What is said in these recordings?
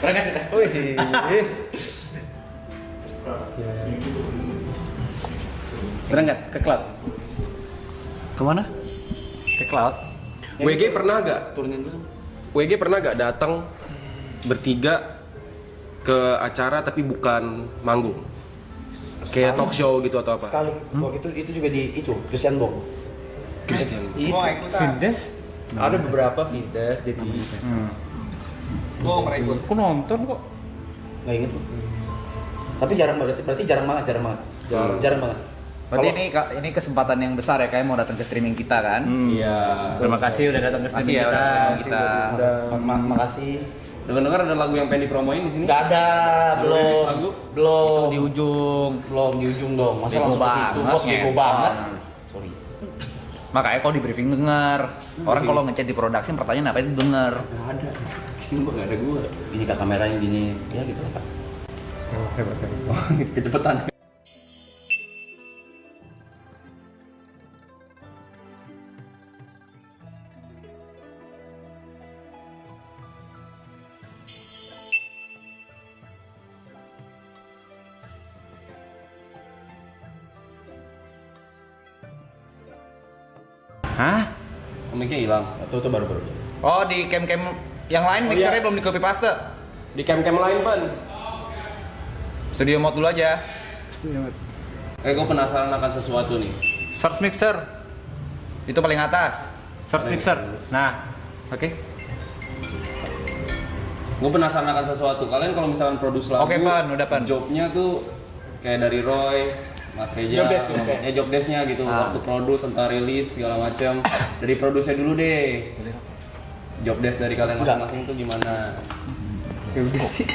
Berangkat kita. Wih. Berangkat ke cloud. Kemana? Ke cloud. WG pernah gak? Turunin dulu. WG pernah gak datang bertiga ke acara tapi bukan manggung? Kayak talk show gitu atau apa? Sekali waktu itu juga di itu Christian Bong. Christian. Gua ikut. Vindes? Ada beberapa Vindes jadi Gua nggak pernah ikut. Aku nonton kok. Nggak inget gua. Tapi jarang banget, berarti jarang banget. Jarang banget. Berarti ini kesempatan yang besar ya, kayak mau datang ke streaming kita kan? Iya. Terima kasih udah datang ke Makasih streaming ya kita. udah datang ke kita. Makasih. Dengar-dengar ada lagu yang pengen dipromoin di sini? Nggak ada, rilis lagu? Itu di ujung. Belum di ujung dong. Masa Bego langsung ke situ, banget, bos bego ngepo. banget. Sorry. Makanya kalau di briefing denger. Orang kalau ngechat di production pertanyaan apa itu denger. Nggak ada. Nggak ada gua. Ini kak kameranya gini, ya gitu lah Pak. hebat. Kecepatan. Hah? Mic-nya hilang. Itu baru-baru. Oh di cam-cam yang lain mixernya belum di copy paste. Di cam-cam lain, Pan. Studio mode dulu aja. Gue penasaran akan sesuatu nih. Source mixer. Itu paling atas. Source mixer. Nah, oke. Gue penasaran akan sesuatu. Kalian kalau misalkan produce lagu, Oke, Pan, udah, Pan. Jobnya tuh kayak dari Roy, Mas Reja, Job desk, job desk-nya gitu. Waktu produce, entah rilis segala macam. Dari produce dulu deh. Job desk dari kalian masing-masing tuh gimana? Ya udah sih.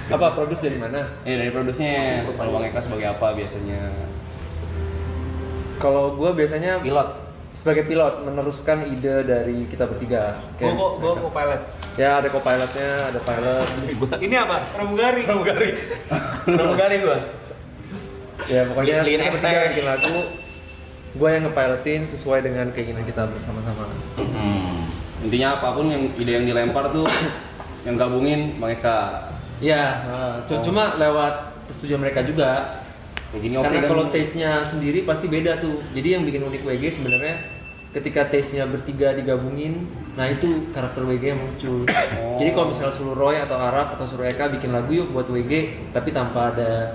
Apa produce dari mana? Dari produce-nya. Kalau Bang Eka sebagai apa biasanya? Kalau gue biasanya Pilot. sebagai pilot meneruskan ide dari kita bertiga. Gua co-pilot. Ya ada co-pilotnya, ada pilot. Ini apa? Pramugari. Pramugari gua. Ya pokoknya Lean kita ST. bertiga yang bikin lagu. Gue yang ngepilotin sesuai dengan keinginan kita bersama-sama. Intinya apapun yang ide yang dilempar tuh yang gabungin Bang Eka. Ya, cuma lewat persetujuan mereka juga. Kayak gini oke Karena kan? kalau taste-nya sendiri pasti beda tuh. Jadi yang bikin unik WG sebenarnya ketika taste-nya bertiga digabungin, nah itu karakter WG yang muncul. Jadi kalau misalnya suruh Roy atau Arab atau suruh Eka bikin lagu yuk buat WG, tapi tanpa ada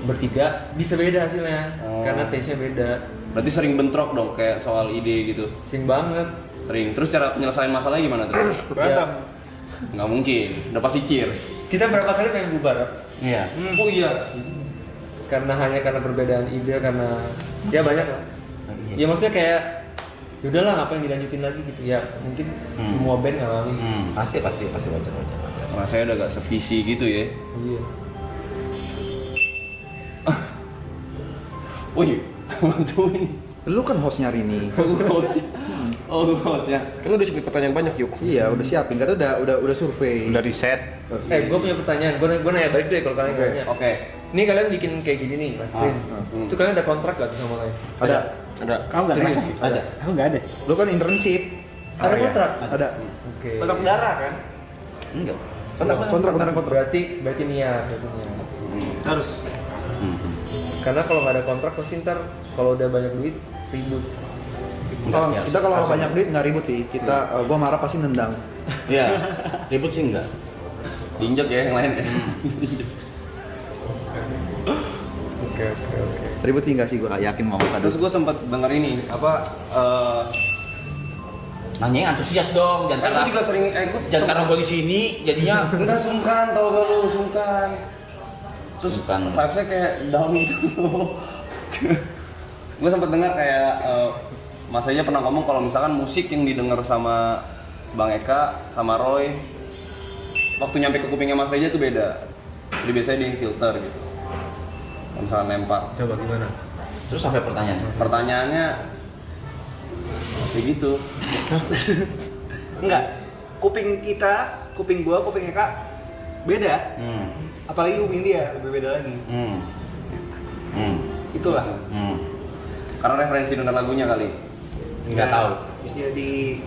bertiga, bisa beda hasilnya. Karena taste-nya beda. Berarti sering bentrok dong kayak soal ide gitu. Sing banget. Sering. Terus cara penyelesaian masalahnya gimana tuh? Berantem. Nggak mungkin. Udah pasti cheers. Kita berapa kali pengen bubar, Rap? Iya. Oh iya. Karena perbedaan ide, karena ya banyak lah. Ya maksudnya kayak yaudahlah ngapain dilanjutin lagi gitu ya, mungkin semua band ngalamin. Pasti wajar. Rasanya udah gak sevisi gitu ya. Iya. Wih, bantuin. Lu kan hostnya hari ini. Oh, lu host ya. Kan udah siapin pertanyaan banyak yuk. Iya, udah siapin. Kata udah survei. Udah riset. Gue punya pertanyaan, gue nanya balik deh kalau kalian nanya. Oke. Ini kalian bikin kayak gini nih, Mas Trin. Itu kalian ada kontrak gak tuh sama lain? Ada. Ada. Kamu nggak Serius? ngerasa? Ada. Aku nggak ada. Lu kan internship. Ada kontrak? Ada. Oke. Kontrak darah kan? Enggak. Kontrak. Berarti niat. Harus. Karena kalau nggak ada kontrak pasti ntar kalau udah banyak duit ribut. Kita kalau banyak duit nggak ribut sih. Gua marah pasti nendang. Iya. Ribut sih enggak. Diinjek ya yang lain ya. Oke. Ribut sih nggak sih, gua yakin mau masa Terus gue sempat denger ini Nanya yang antusias dong, kan gue juga sering jangan karena gua di sini jadinya enggak sungkan tau gak lu sungkan. Terus Sungkan. vibes-nya kayak down gitu. Gue sempat dengar kayak Mas Eja pernah ngomong kalau misalkan musik yang didengar sama Bang Eka sama Roy waktu nyampe ke kupingnya Mas Reja tuh beda. Jadi biasanya dia yang filter gitu. Kalau misalkan lempar. Coba gimana? terus sampai pertanyaan. Pertanyaannya kayak gitu. Enggak. Kuping kita, kuping gua, kuping Eka beda. Apalagi kuping dia lebih beda lagi. Itulah. Karena referensi denger lagunya kali. Nggak tahu. Bisa jadi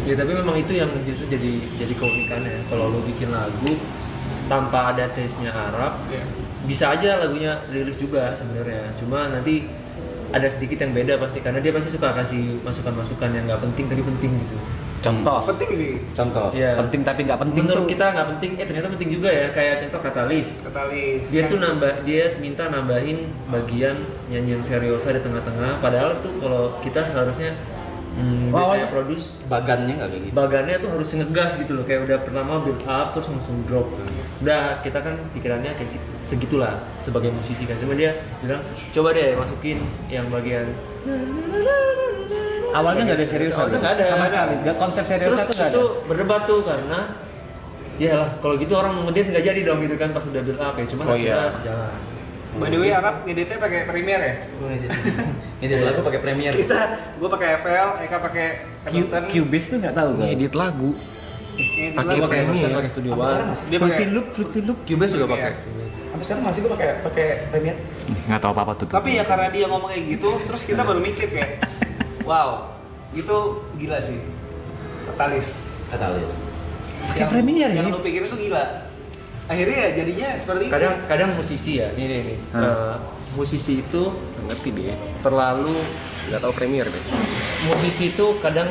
Ya tapi memang itu yang justru jadi keunikannya. Kalau lo bikin lagu tanpa ada taste-nya Arab, bisa aja lagunya rilis juga sebenarnya. Cuma nanti ada sedikit yang beda pasti karena dia pasti suka kasih masukan-masukan yang nggak penting tapi penting gitu. Contoh. Penting sih. Contoh. Ya. Penting tapi nggak penting Menurut tuh. kita nggak penting, ternyata penting juga ya. Kayak contoh Katalis. Dia tuh dia minta nambahin bagian nyanyian seriosa di tengah-tengah. Padahal tuh kalau kita seharusnya biasanya produce Bagannya nggak kayak gitu. bagannya tuh harus ngegas gitu loh, kayak udah pertama build up terus langsung drop. Udah kita kan pikirannya kayak segitulah sebagai musisi kan, cuma dia bilang coba deh masukin yang bagian Awalnya nggak ada serius. Awalnya nggak ada Sama sekali. Nggak konsep serius terus tuh nggak ada. itu berdebat tuh karena ya lah kalau gitu orang ngedance nggak jadi dong gitu kan pas udah build up ya, cuma Oh iya. jalan. By the way, Arab ngeditnya pakai Premiere ya? Ini lagu pakai Premiere. Gue pakai FL, Eka pakai Ableton. Cubase tuh nggak tahu kan? Ngedit lagu. Ini Pakai dulu Premiere. Pakai Studio Sampai One. sekarang masih. Dia pakai Fruity Loop. Cubase juga Iya. pakai. Sampai sekarang masih gue pakai Premiere. Nggak tahu apa-apa tuh. Tapi ya karena dia ngomong kayak gitu, terus kita baru mikir kayak, wow, itu gila sih. Katalis. Pakai Premiere ya? Yang lu pikir itu gila. Akhirnya ya jadinya seperti itu. Kadang musisi ya, ini. Musisi itu ngerti dia. terlalu Nggak tahu Premiere deh. musisi itu kadang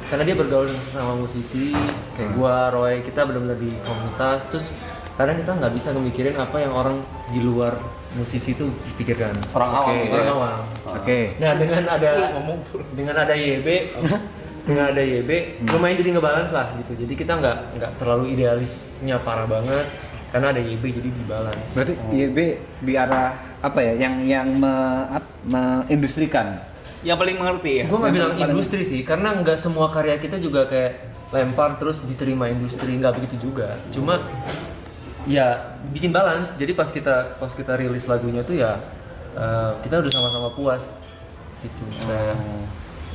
karena dia bergaul sama musisi kayak gua, Roy, kita benar-benar di komunitas, terus kadang kita nggak bisa ngemikirin apa yang orang di luar musisi itu pikirkan. Orang awam. Orang awam. Oke. Nah dengan ada YB lumayan jadi ngebalance lah gitu. Jadi kita nggak terlalu idealisnya parah banget karena ada YB jadi dibalance. Berarti YB di arah apa ya? Yang mengindustrikan. Yang paling mengerti ya. Gue nggak bilang paling- industri sih, karena nggak semua karya kita juga kayak lempar terus diterima industri, nggak begitu juga. Cuma ya bikin balance. Jadi pas kita rilis lagunya tuh ya kita udah sama-sama puas gitu. Kayak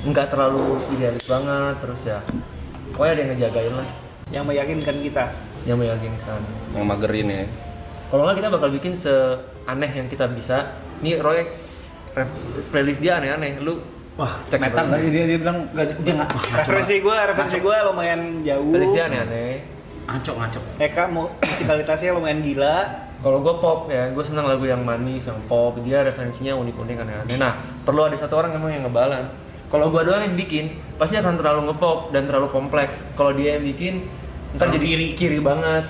nggak terlalu idealis banget, terus ya pokoknya ada yang ngejagain lah, Yang meyakinkan kita. yang meyakinkan. Yang magerin ya. Kalau nggak kita bakal bikin seaneh yang kita bisa. Nih Roy playlist dia aneh-aneh, lu Cek metal tadi dia bilang Dia nggak. Referensi gue lumayan jauh. playlist dia aneh-aneh. Ngacok. Eka musikalitasnya lumayan gila. Kalau gue pop ya, gue senang lagu yang manis, yang pop. Dia referensinya unik-unik, aneh-aneh. Nah, perlu ada satu orang emang yang ngebalance. Kalau gue doang yang bikin, pasti akan terlalu ngepop dan terlalu kompleks. Kalau dia yang bikin, ntar Terlalu jadi kiri banget.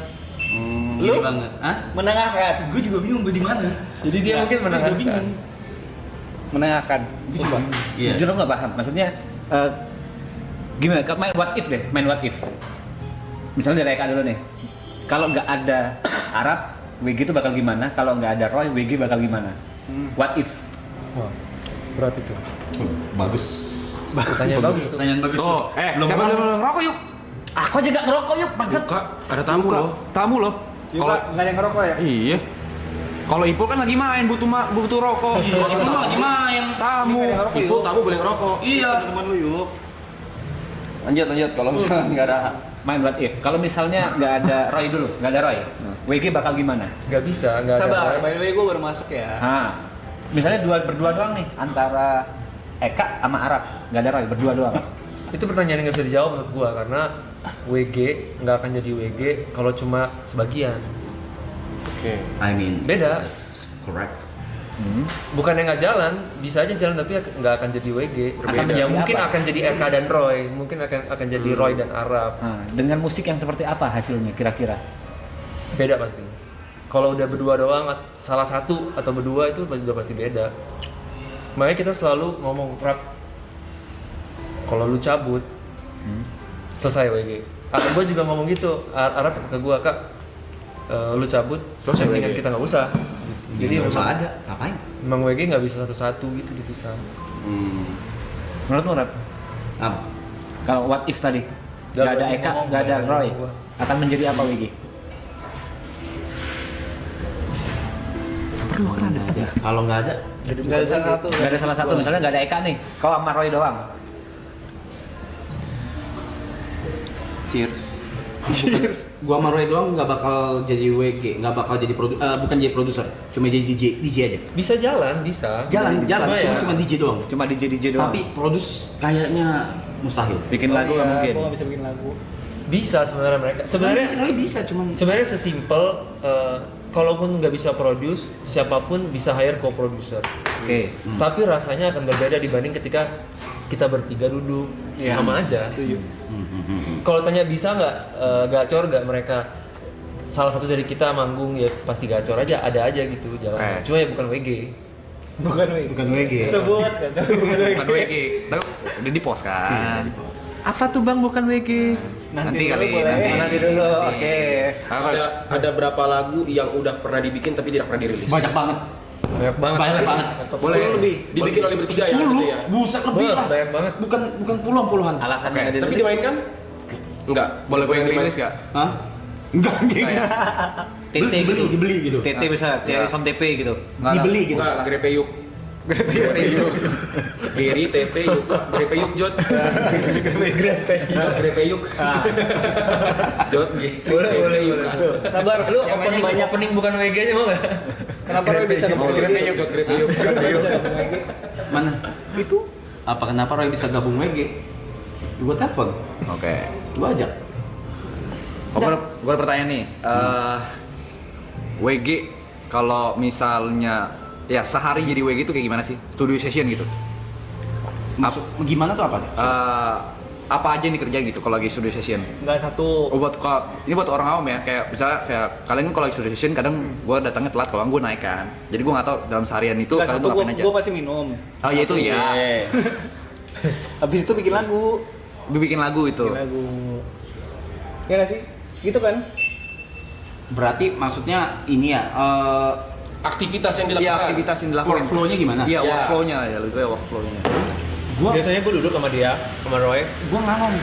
Lu banget. Hah? menengahkan. Gue juga bingung gue di mana. Jadi dia mungkin menengahkan. Menengahkan. Coba. Iya. Jujur nggak paham. Maksudnya gimana? Main what if deh. Main what if. Misalnya dari Eka dulu nih. Kalau nggak ada Arab, WG itu bakal gimana? Kalau nggak ada Roy, WG bakal gimana? What if? Wah, berat itu. Bagus. Pertanyaan bagus. Tuh, Belum siapa pernah. belum ngerokok yuk? Aku aja nggak ngerokok yuk, bangsat. Buka, ada tamu loh. Tamu loh. Kalau nggak ada yang ngerokok ya? Iya. Kalau Ipul kan lagi main butuh rokok. Itu lagi main. Tamu. Nggak ada yang ngerokok Ipul yuk. tamu boleh ngerokok. Iya. Teman lu yuk. Lanjut kalau misalnya nggak ada Main what if. Kalau misalnya nggak ada Roy dulu, nggak ada Roy, WG bakal gimana? Gak bisa, gak Sabar, ada. by the way gue baru masuk ya. Nah, misalnya berdua doang nih antara Eka sama Arab, nggak ada Roy, berdua doang. Itu pertanyaan yang gak bisa dijawab menurut gua karena WG nggak akan jadi WG kalau cuma sebagian. Oke. I mean, Beda. correct. Bukan yang nggak jalan, bisa aja jalan tapi nggak akan jadi WG. Akan Ya menjadi mungkin apa? akan jadi Eka dan Roy, mungkin akan jadi Roy dan Arab. Nah, dengan musik yang seperti apa hasilnya kira-kira? Beda pasti. Kalau udah berdua doang, salah satu atau berdua itu udah pasti beda. Makanya kita selalu ngomong rap. Kalau lu cabut, selesai WG. Gue juga ngomong gitu, Arab ke gue, Kak, lu cabut, Selesai mendingan WG. kita nggak usah. Jadi nggak usah memang- ada. Ngapain? Emang WG nggak bisa satu-satu gitu dipisah. Menurutmu Rap? Apa? Kalau what if tadi? Nggak Nggak ada boleh Eka, ngomong, nggak ada nggak Roy, boleh ngomong. akan menjadi apa WG? Perlu kan ada. Kalau nggak ada, Gak ada salah satu. Nggak ada salah satu, misalnya nggak ada Eka nih, kau sama Roy doang. cheers. Gua sama Roy doang nggak bakal jadi WG, nggak bakal jadi bukan jadi produser, cuma jadi DJ aja. Bisa jalan, bisa. Jalan, cuma DJ doang. Cuma DJ doang. Tapi produce kayaknya mustahil. bikin lagu nggak mungkin. Gue nggak bisa bikin lagu. Bisa sebenarnya mereka. Sebenarnya Roy bisa, cuman sebenarnya sesimpel kalaupun nggak bisa produce, siapapun bisa hire co-producer. Oke. Tapi rasanya akan berbeda dibanding ketika kita bertiga duduk. Sama aja. Kalau tanya bisa nggak gacor nggak mereka, salah satu dari kita manggung ya pasti gacor aja, ada aja gitu jalan. Cuma ya bukan WG. Bukan WG. bukan WG. Sebut kan. Bukan WG. Tapi udah di post kan. Apa tuh bang bukan WG? Nanti dulu kali, boleh. Nanti dulu. Oke. Ada berapa lagu yang udah pernah dibikin tapi tidak pernah dirilis? Banyak banget. Banyak banget. Banyak banget. Boleh lebih. Dibikin oleh bertiga ya gitu ya. Buset lebih lah. Banyak banget. Bukan puluhan. Alasannya nggak Tapi dirilis. dimainkan? Enggak. Boleh gue yang rilis gak? Hah? Enggak anjing. TT gitu. Dibeli gitu. TT bisa, TT Som TP gitu. Dibeli gitu. Enggak, Grepeyuk. Geri, Tete, Yuk, Grepeyuk, Jot. Grepeyuk. Jot, Boleh. Sabar. Lu Namanya banyak. opening bukan WG-nya mau nggak? Kenapa Roy bisa gabung WG? Jot, Grepeyuk. Mana? Itu. Kenapa Roy bisa gabung WG? Gua telepon, Oke. gua ajak. Gue ada pertanyaan nih. WG kalau misalnya ya sehari jadi WG itu kayak gimana sih? Studio session gitu. Masuk gimana tuh apa? Apa aja yang dikerjain gitu kalau lagi studio session? Enggak satu. Oh ini buat orang awam ya, kayak misalnya kayak kalian kalau lagi studio session kadang gue datangnya telat, kalau gue naik kan. Jadi gue nggak tahu dalam seharian itu Enggak kalian satu. tuh ngapain aja. Gue pasti minum. Oh iya itu ya. Habis itu bikin lagu. Bikin lagu itu. Bikin lagu. Ya nggak sih? Gitu kan? Berarti maksudnya ini ya, Aktivitas yang dilakukan. Iya aktivitas yang dilakukan. workflow-nya gimana? Iya Ya. workflow-nya ya, lebih kayak workflow-nya. Biasanya gue duduk sama dia, sama Roy. Gua ngalong.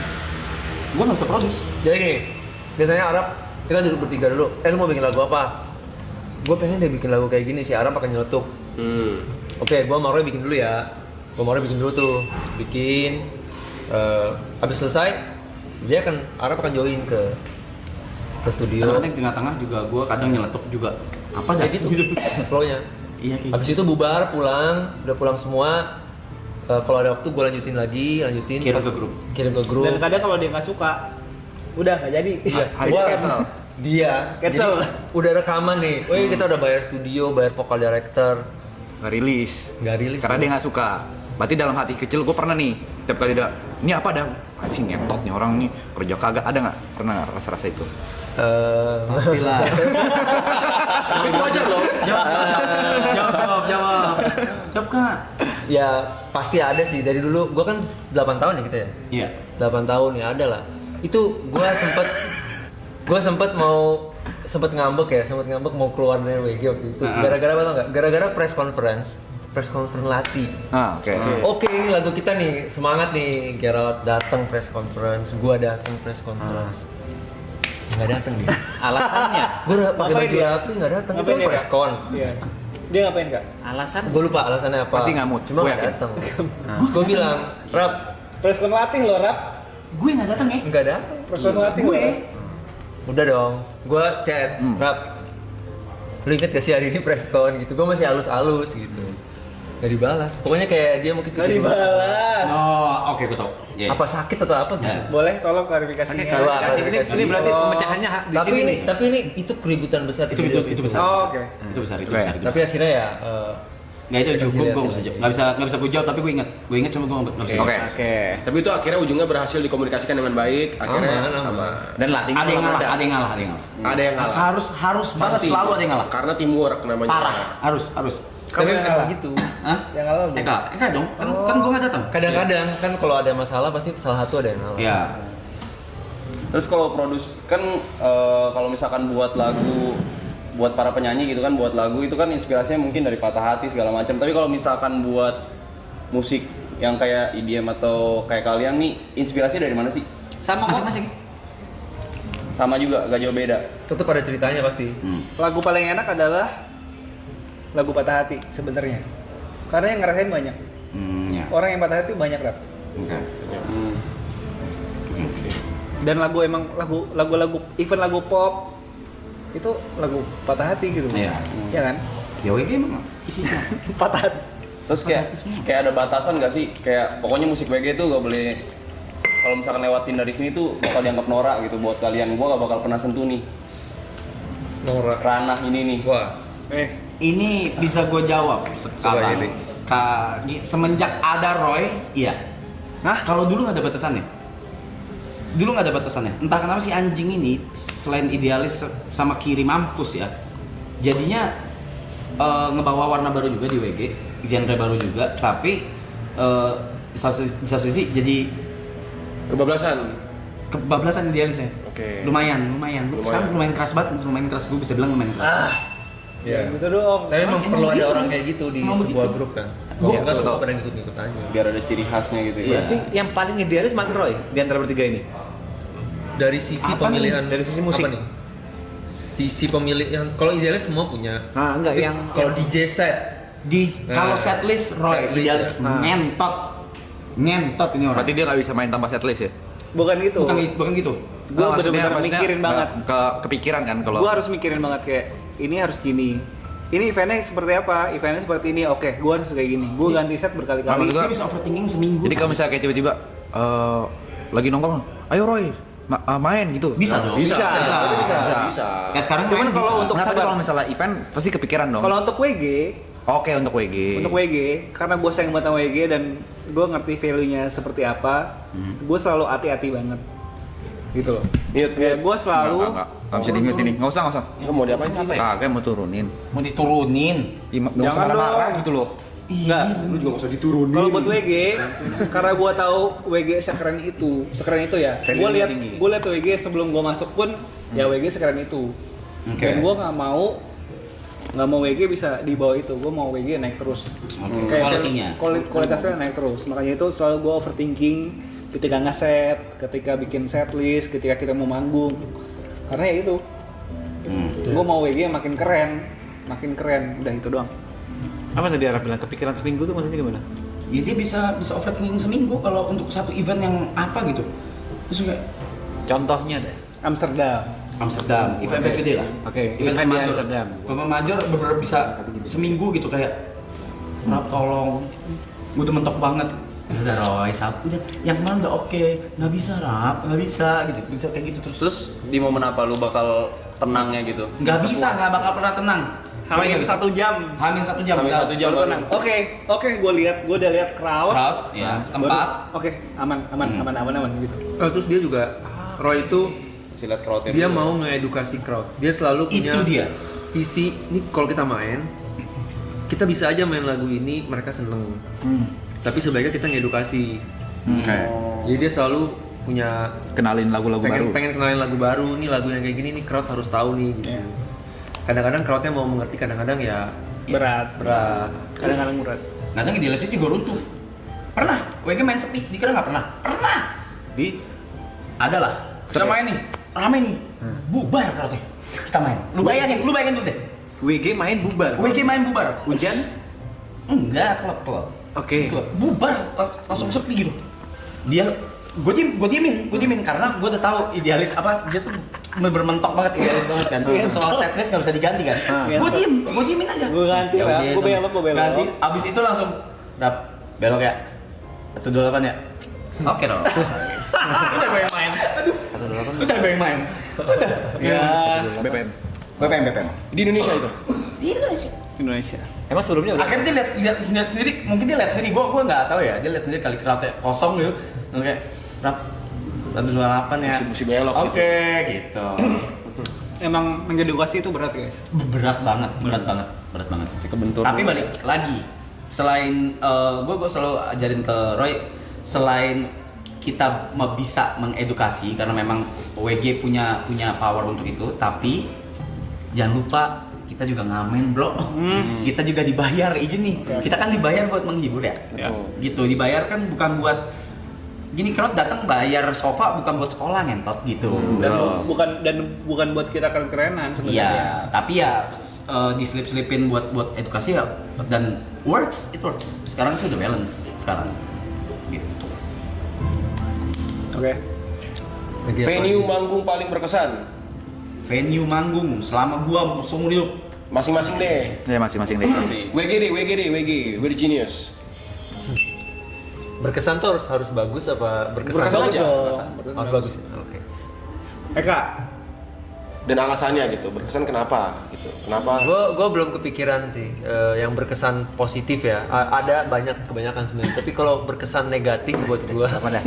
Gua nggak bisa produce. Jadi gini, biasanya Arab kita duduk bertiga dulu. Lu mau bikin lagu apa? Gue pengen deh bikin lagu kayak gini, si Arab akan nyeletuk. Oke, gue sama Roy bikin dulu ya. Gue sama Roy bikin dulu tuh, bikin. Habis selesai, dia akan Arab akan join ke studio. Kadang-kadang tengah-tengah juga gua kadang nyeletuk juga. Apa dah Kayak gitu, flow-nya. Iya kayak Habis itu bubar, pulang, udah pulang semua. Kalau ada waktu gue lanjutin. Kirim ke grup. Kirim ke grup. Dan kadang kalau dia nggak suka, udah nggak jadi. Iya, Hari gua- cancel. Dia Cancel. jadi udah rekaman nih. Kita udah bayar studio, bayar vokal director, Nggak rilis. nggak rilis. Karena dia nggak suka. Berarti dalam hati kecil gue pernah nih, tiap kali ada, ini apa dah? Anjing ngentot nih orang nih, kerja kagak, ada nggak? Pernah nggak rasa-rasa itu? Pastilah. Tapi itu wajar loh. Jawab Kak. Ya pasti ada sih dari dulu. Gue kan 8 tahun ya kita ya. Iya. 8 tahun ya ada lah. Itu gue sempet ngambek mau keluar dari WG waktu itu. Gara-gara apa tau nggak? Gara-gara press conference Lati. Oke. Oke, ini lagu kita nih, semangat nih. Gerald datang press conference, gua datang press conference. Nggak datang dia. Alasannya? Gua udah pakai Ngapain baju dia? rapi nggak datang. Itu Ngapain kan dia, press Kak? con. Iya. Dia ngapain Kak? Alasan? Gua lupa alasannya apa. Pasti nggak mood, Cuma gua nggak yakin. datang. Terus gua bilang, Rap, Preskon latih loh, Rap. Gue nggak datang ya. nggak datang. Preskon latih loh. Rap. Udah dong, gua chat, Rap. Lu inget gak sih hari ini press con gitu? Gua masih halus-halus gitu. Gak dibalas. Pokoknya kayak dia mungkin Nggak dibalas. Oh, oke gue tau. Iya. Apa sakit atau apa gitu. Ya. Boleh tolong klarifikasinya. Ini berarti pemecahannya di Tapi sini ini, nih. tapi ini itu keributan besar. Itu besar. Oh, oke. Itu besar. Tapi akhirnya ya Nggak itu gue nggak bisa gue jawab, tapi gue ingat cuma gue nggak bisa. Oke. Tapi itu akhirnya ujungnya berhasil dikomunikasikan dengan baik. Akhirnya Aman. Dan latih Ada yang ngalah. Ada yang ngalah. Harus banget, selalu ada yang ngalah. Karena teamwork namanya. Parah, harus. Tapi yang memang ngalah? gitu. Hah? Yang ngalah lu. Eka dong, kan gue nggak datang. Kadang-kadang kan kalau ada masalah pasti salah satu ada yang ngalah. Ya. Terus kalau produce kan kalau misalkan buat lagu buat para penyanyi gitu kan, buat lagu itu kan inspirasinya mungkin dari patah hati segala macam. Tapi kalau misalkan buat musik yang kayak EDM atau kayak kalian nih, inspirasinya dari mana sih? Sama masing-masing. Sama juga, gak jauh beda. Tetap ada ceritanya pasti. Lagu paling enak adalah lagu patah hati sebenarnya. Karena yang ngerasain banyak. Ya. Orang yang patah hati banyak, Rap. Oke. dan lagu event lagu pop itu lagu patah hati gitu. Iya. Iya kan? Ya WG emang isinya Patah hati. Terus kayak ada batasan nggak sih? Kayak pokoknya musik WG tuh gak boleh, kalau misalkan lewatin dari sini tuh bakal dianggap norak gitu buat kalian. Gua gak bakal pernah sentuh nih Norak. ranah ini nih. Wah. ini bisa gue jawab sekarang. ini. Semenjak ada Roy, iya. Hah? Kalau dulu nggak ada batasannya. Dulu nggak ada batasannya. Entah kenapa si anjing ini selain idealis sama kiri mampus ya. Jadinya ngebawa warna baru juga di WG, genre baru juga. Tapi di satu sisi jadi kebablasan idealisnya. Oke. Lumayan. Sekarang lumayan keras banget, lumayan keras. Gue bisa bilang lumayan keras. Iya. Gitu dong. Tapi emang perlu ada begitu. orang kayak gitu di Emang sebuah begitu. grup kan. Gua- Kalau enggak semua pada ngikut-ngikut aja. Biar ada ciri khasnya gitu ya. Iya. Berarti yang paling idealis mana Roy di antara bertiga ini? Dari sisi Apa pemilihan nih? Dari sisi musik? apa nih? Sisi pemilihan. Kalau idealis semua punya. Nah, enggak Tapi yang kalau DJ set Kalau setlist Roy Setlist, idealis nah. ngentot ini orang. Berarti dia nggak bisa main tanpa setlist ya? Bukan gitu. Bukan gitu. Gue Nah, bener-bener maksudnya mikirin banget. Kepikiran kan kalau Gue harus mikirin banget kayak ini harus gini. Ini eventnya seperti apa? Eventnya seperti ini. Oke, gue harus kayak gini. Gue ganti set Nah, berkali-kali. maksud gua- Dia bisa overthinking seminggu. jadi kalau misalnya kayak tiba-tiba lagi nongkrong, ayo Roy main gitu. Bisa dong. Bisa. Kayak sekarang Cuman main kalau bisa. untuk Nggak, tapi sabar. kalau misalnya event pasti kepikiran dong. Kalau untuk WG, Oke, untuk WG. karena gue sayang banget sama WG dan gue ngerti value-nya seperti apa, gue selalu hati-hati banget. Gitu loh. Kayak gue selalu Nggak bisa di-mute ini. Nggak usah. Mau diapain sih? Kayak mau turunin. Mau diturunin. Nggak usah Jangan marah-marah dong. gitu loh. Enggak, Lu juga usah diturunin. kalau buat WG, karena gue tahu WG sekeren itu ya. Gue lihat WG sebelum gue masuk pun, ya WG sekeren itu. Oke. Dan gue nggak mau WG bisa di bawah itu. Gue mau WG naik terus. Oke. Kayak Kualitinya. kualitasnya naik terus. Makanya itu selalu gue overthinking ketika nge-set, ketika bikin set list, ketika kita mau manggung. Karena ya itu. Gue mau WG yang makin keren. Udah itu doang. apa tadi Arab bilang kepikiran seminggu tuh maksudnya gimana? Ya dia bisa overthinking seminggu kalau untuk satu event yang apa gitu. Terus kayak Contohnya deh. Amsterdam. event gede lah. Oke, event event di major. Amsterdam. Event major bener-bener bisa seminggu gitu kayak Rap tolong, gue udah mentok banget. Udah Roy, udah yang mana udah oke, nggak bisa Rap, nggak bisa gitu, bisa kayak gitu terus. Terus di momen apa lu bakal tenangnya gitu? Nggak bisa, nggak bakal pernah tenang. Roy Hamin nggak bisa. 1 jam. Hamin 1 jam. Hamin nggak. 1 jam Baru baru. tenang. Oke, gue udah lihat crowd. Crowd, ya, tempat. Baru- Oke, aman gitu. Terus dia juga Roy itu Silat crowdnya dia dulu. mau ngedukasi crowd. Dia selalu punya Itu dia. visi. Ini kalau kita main, kita bisa aja main lagu ini mereka seneng. Tapi sebaiknya kita ngedukasi. Oke. Jadi dia selalu punya Kenalin lagu-lagu baru. pengen kenalin lagu baru. Nih lagu yang kayak gini nih crowd harus tahu nih gitu. Iya. Kadang-kadang crowdnya mau mengerti, kadang-kadang ya Berat. Kadang-kadang berat. Kadang idealisnya juga runtuh. Pernah, WG main sepi, dikira nggak pernah? Pernah. Di Ada lah. Kita main nih, rame nih, bubar kalau teh. Kita main. Lu bayangin dulu deh. WG main bubar. WG main bubar. Hujan? Enggak, klub. Oke. Klub. Bubar, langsung sepi gitu. Dia, gue diemin karena gue udah tahu idealis apa, dia tuh bermentok banget idealis banget kan. Soal setlist nggak bisa diganti kan. Gue diemin aja. Gue ganti Ya lah, udah, gue belok. Ganti. Abis itu langsung, belok ya. 128 ya. Oke dong. Udah gue yang main. Udah gue yang main. Udah. Ya. BPM. BPM. di Indonesia itu. Di Indonesia. Indonesia. Emang sebelumnya udah? Akhirnya dia lihat sendiri, mungkin dia lihat sendiri. Gue nggak tahu ya. Dia lihat sendiri kali crowdnya kosong gitu. Terus kayak rap 128 ya. Mesti belok Oke, gitu. Emang mengedukasi itu berat guys. Berat banget. Si kebentur. Tapi balik lagi, selain gue selalu ajarin ke Roy, selain kita bisa mengedukasi karena memang WG punya power untuk itu, tapi jangan lupa kita juga ngamen bro. Kita juga dibayar, izin nih. Kita kan dibayar buat menghibur ya. Gitu, dibayar kan bukan buat gini, crowd datang bayar sofa bukan buat sekolah ngentot gitu. Dan bukan buat kita keren-kerenan sebenarnya. Iya, tapi ya diselip-selipin buat edukasi ya, dan it works. Sekarang sih udah balance sekarang. Gitu. Oke. Lagi apa Venue lagi? manggung paling berkesan. Venue manggung selama gua seumur hidup. Masing-masing deh. Ya masing-masing deh. WG, Virginius. Berkesan tuh harus bagus apa berkesan? Berkesan Bagus aja. dong. Berkesan. Oh, bagus. Oke. Eka, Dan alasannya gitu, berkesan kenapa gitu. Kenapa? Gue belum kepikiran sih yang berkesan positif ya. Ada kebanyakan sebenarnya. Tapi kalau berkesan negatif buat gue Apa dah?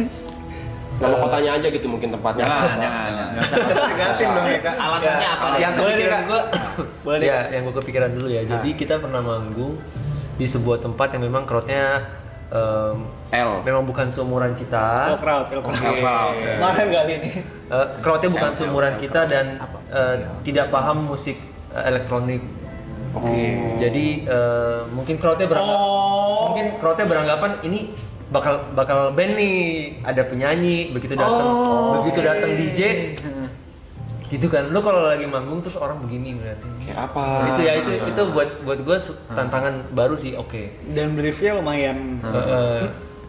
Nama kotanya aja gitu mungkin tempatnya. Nggak usah gantiin dong Eka. Alasannya apa deh? yang Boleh deh, kepikiran Kak. gue Boleh deh. ya yang gue kepikiran dulu ya. Jadi kita pernah manggung di sebuah tempat yang memang crowdnya memang bukan seumuran kita. crowd. Kemarin kali ini. Crowdnya bukan seumuran kita dan tidak paham musik elektronik. Oke. Jadi mungkin crowdnya beranggapan ini bakal band nih, ada penyanyi, begitu datang DJ gitu kan. Lu kalau lagi manggung terus orang begini ngeliatin. Kayak apa? Itu ya itu buat gue tantangan baru sih. Oke. Dan briefnya lumayan.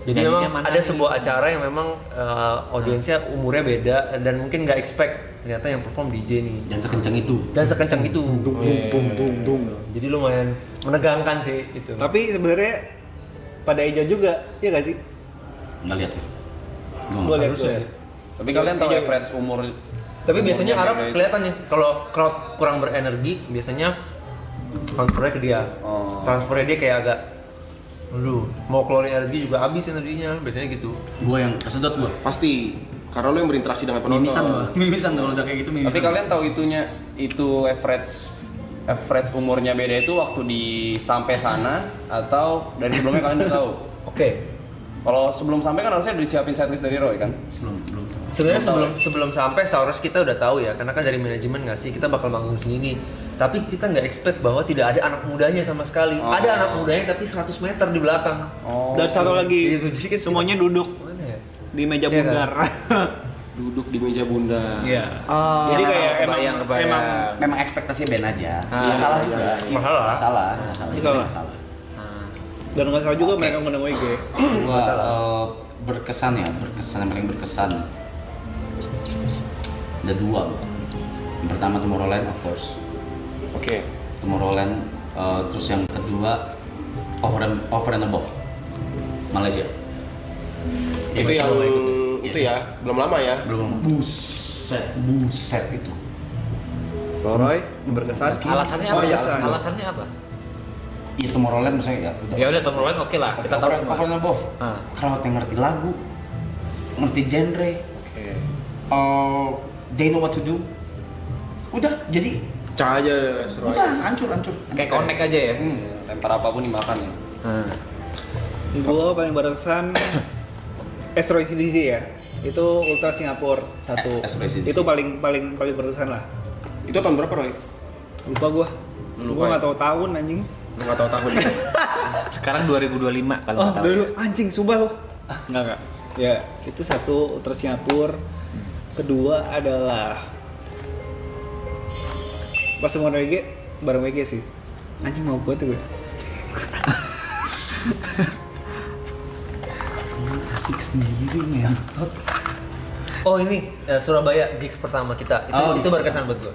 Jadi Nyanyinya memang mana ada nih? sebuah acara yang memang audiensnya umurnya beda dan mungkin nggak expect ternyata yang perform DJ nih Dan sekencang itu. Jadi lumayan menegangkan sih itu. Tapi sebenarnya pada Eja juga, iya gak sih? Nggak lihat. Gue lihat harusnya. Tapi kalian tahu average umur Tapi biasanya umurnya Arab beda itu? kelihatan nih kalau crowd kurang berenergi biasanya transfernya ke dia. Transfernya dia kayak agak lu mau keluarin energi juga habis energinya biasanya gitu. Gue yang kesedot gue. Pasti. Karena lo yang berinteraksi dengan penonton. Mimisan kalau udah kayak gitu mimisan. Tapi kalian tahu itu average umurnya beda itu waktu di sampai sana atau dari sebelumnya kalian udah tahu? Oke. Kalau sebelum sampai kan harusnya udah disiapin setlist dari Roy kan? belum. Sebenarnya sebelum sampai seharusnya kita udah tahu ya, karena kan dari manajemen ngasih kita bakal manggung sini. Tapi kita nggak expect bahwa tidak ada anak mudanya sama sekali. Ada anak mudanya tapi 100 meter di belakang. Dan satu lagi, Gitu, jadi kan semuanya duduk Mana ya? di meja Iya kan? bundar. Duduk di meja bunda. Iya. Oh, Jadi kayak kebayang. Memang ekspektasi band aja. Masalah juga. Masalah. Masalah. Itu lah. Masalah. Dan nggak salah juga Oke. mereka ngundang WG. Gua berkesan yang paling berkesan. Ada dua. Yang pertama Tomorrowland of course. Oke. Tomorrowland. Terus yang kedua Over and Above Malaysia. Itu yang gua ikut. itu ya, belum lama ya. Belum. Buset itu. Kalau Roy, berkesan. Alasannya apa? Alasannya apa? Iya Tomorrowland misalnya ya. Udah. Ya udah Tomorrowland oke lah, kita tahu semua. Over and Above. Ah. Crowd yang ngerti lagu, ngerti genre. Oke. They know what to do. Udah, jadi Cah aja seru udah aja. hancur. Kayak connect aja ya. Lempar apapun dimakan ya. Gue paling berkesan Astro ACDC ya. Itu Ultra Singapura satu. Astro ACDC. Itu paling berkesan lah. Itu tahun berapa, Roy? Lupa gua. Lupa Gua ya? nggak tahu tahun anjing. Lu nggak tahu tahun. Sekarang 2025 kalau Oh, nggak tahu. dulu anjing sumpah lu. Enggak. Ya, itu satu Ultra Singapura. Kedua adalah pas semua WG, bareng WG sih. Anjing mau gua tuh gue. asik sendiri ngentot. Oh ini Surabaya gigs pertama kita. Itu berkesan buat gue.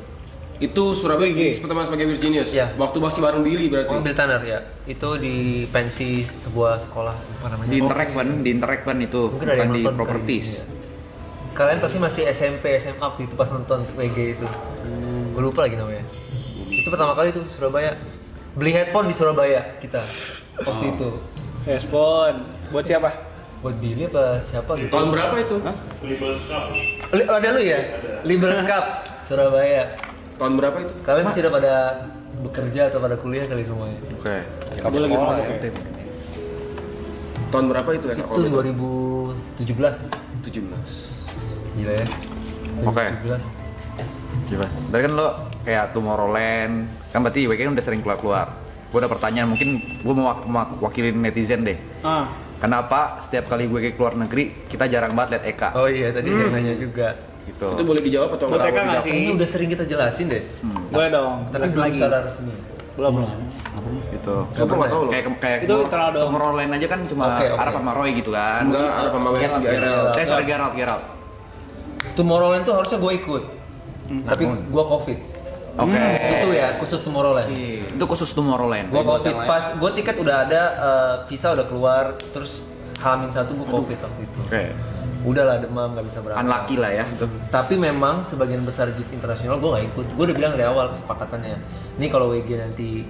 Itu Surabaya gigs pertama sebagai Virginius. Iya. Waktu masih bareng Billy berarti. Oh, Bill Tanner ya. Itu di pensi sebuah sekolah apa namanya? Di Interact Ban itu, Mungkin ada bukan yang di nonton Properties. kali di sini ya. Kalian pasti masih SMP, SMA waktu itu pas nonton WG itu. Gue lupa lagi namanya. Itu pertama kali tuh Surabaya. Beli headphone di Surabaya kita waktu itu. Headphone buat siapa? Buat Billy apa siapa gitu. Tahun berapa itu? Ada lu ya? Liberals Cup Surabaya. Tahun berapa itu? Kalian masih udah pada bekerja atau pada kuliah kali semuanya? Oke. Kamu lagi masuk ya? Tahun berapa itu ya? Itu 2017. 17. Gila ya. Oke. 2017. Gimana? Tadi kan lo kayak Tomorrowland, kan berarti weekend udah sering keluar. Gue ada pertanyaan, mungkin gue mau wakilin netizen deh. Kenapa setiap kali gue keluar negeri kita jarang banget liat Eka? Oh iya tadi dia nanya juga. Gitu. Itu boleh dijawab atau Buat nggak? Eka nggak sih? Kayaknya udah sering kita jelasin deh. Boleh dong. Tapi Jelasin belum lagi. secara resmi. Belum. Gitu. Gue nggak tahu loh. Kayak Itu terlalu dong. Tomorrowland aja kan cuma Oke. Arab sama Roy gitu kan. Enggak, ada pemain GRL. Sorry Gerald. Tomorrowland tuh harusnya gue ikut, tapi gue covid. Oke. Itu ya khusus Tomorrowland. Itu khusus Tomorrowland. Gue covid pas gue tiket udah ada, visa udah keluar, terus H-1 gue covid waktu itu. Oke. Udahlah demam nggak bisa berangkat. Unlucky lah ya. Tapi memang sebagian besar gig internasional gue nggak ikut. Gue udah bilang dari awal kesepakatannya. Ini kalau WG nanti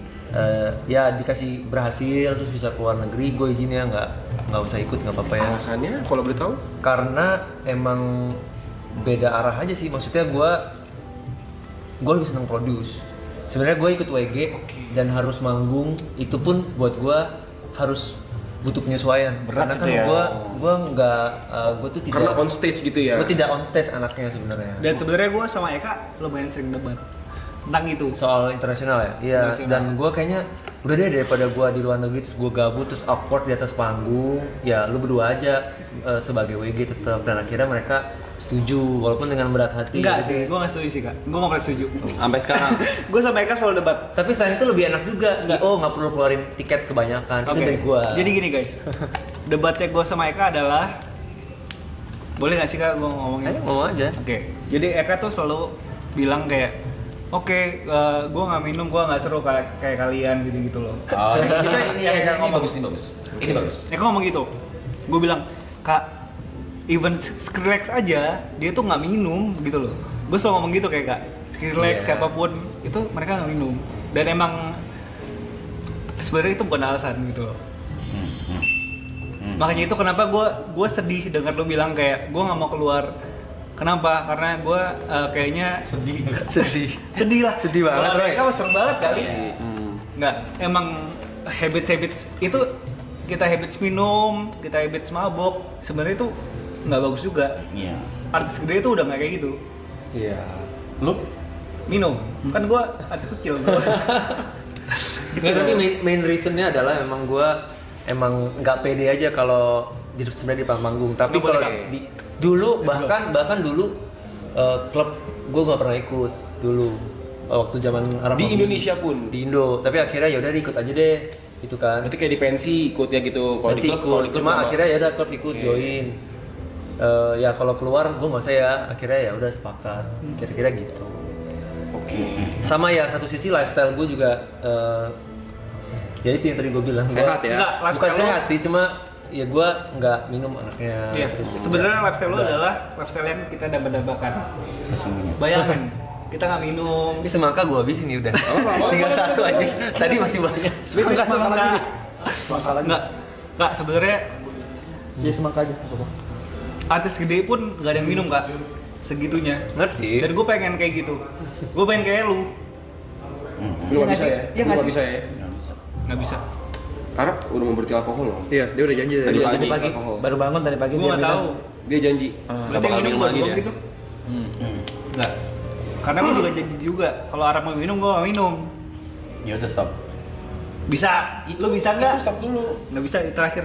ya dikasih berhasil terus bisa keluar negeri, gue izinnya nggak usah ikut, nggak apa-apa ya. Alasannya kalau boleh tahu? Karena emang beda arah aja sih. Maksudnya gue lebih seneng produce. Sebenarnya gue ikut WG dan harus manggung, itu pun buat gue harus butuh penyesuaian. Karena kan gue nggak, gue tuh tidak. Karena on stage gitu ya. Gue tidak on stage anaknya sebenarnya. Dan sebenarnya gue sama Eka lumayan sering debat tentang itu. Soal internasional ya. Iya. Dan gue kayaknya udah deh, daripada gue di luar negeri terus gue gabut terus awkward di atas panggung, ya lu berdua aja sebagai WG tetap. Dan akhirnya mereka setuju walaupun dengan berat hati. Enggak sih, gue nggak setuju sih kak. Gue nggak pernah setuju. Sampai sekarang. Gue sama Eka selalu debat. Tapi selain itu lebih enak juga. Oh nggak perlu keluarin tiket kebanyakan. Itu dari gue. Jadi gini guys, debatnya gue sama Eka adalah, boleh nggak sih kak gue ngomongin? Ayo ngomong aja. Oke. Jadi Eka tuh selalu bilang kayak, oke, gue nggak minum, gue nggak seru kayak kalian gitu loh. Oh, Ini Eka ngomong. Ini bagus. Eka ngomong gitu. Gue bilang, kak, even Skrillex aja dia tuh nggak minum gitu loh. Gue selalu ngomong gitu kayak kak, Skrillex siapapun itu mereka nggak minum. Dan emang sebenarnya itu bukan alasan gitu loh. Makanya itu kenapa gue sedih dengar lo bilang kayak gue nggak mau keluar. Kenapa? Karena gue kayaknya sedih lah. Sedih banget, Kalau Roy. mereka mah serem banget kali. Nggak, emang habits kita habits minum, kita habits mabok, sebenarnya itu nggak bagus juga. Iya. Artis gede itu udah nggak kayak gitu. Iya. Lu Minum, kan gue artis kecil. Nggak, tapi main reasonnya adalah emang gue emang nggak pede aja kalau sebenarnya di panggung. Tapi Nggak boleh, kalau Kak. dulu bahkan dulu klub gue nggak pernah ikut dulu waktu zaman Arab Di Mabuk. Indonesia pun. Di Indo. Tapi akhirnya ya udah ikut aja deh, gitu kan. Berarti kayak di pensi ikut ya gitu. Kalau di Nanti klub, kalau di ikut. klub Cuma sama- akhirnya ya udah klub ikut join. Ya kalau keluar gue nggak usah ya. Akhirnya ya udah sepakat. Kira-kira gitu. Sama ya satu sisi lifestyle gue juga ya itu yang tadi gue bilang. Sehat ya? Enggak, Bukan lifestyle lo- sehat sih, cuma ya gue nggak minum anaknya. Iya, sebenarnya lifestyle lo adalah lifestyle yang kita dambakan. sesungguhnya. Bayangin, kita nggak minum. Ini semangka gue habisin nih udah. Tinggal satu aja. Tadi masih banyak. Enggak, enggak. Kak, sebenarnya Ya semangka aja. artis gede pun nggak ada yang minum kak, segitunya. Ngerti? Dan gue pengen kayak gitu. Gue pengen kayak lu. Lu nggak bisa ya? Iya Lu nggak nggak sih? bisa ya? Nggak bisa. Arab udah mau berhenti alkohol loh. Iya, dia udah janji Tadi tadi. pagi. Alkohol. Baru bangun tadi pagi Gue nggak tahu. Dia janji. Berarti yang minum gue doang gitu? Enggak. Karena gue juga janji juga. Kalau Arab mau minum, gue nggak minum. Ya udah stop. Bisa. Lu bisa nggak? Stop dulu. Nggak bisa, terakhir.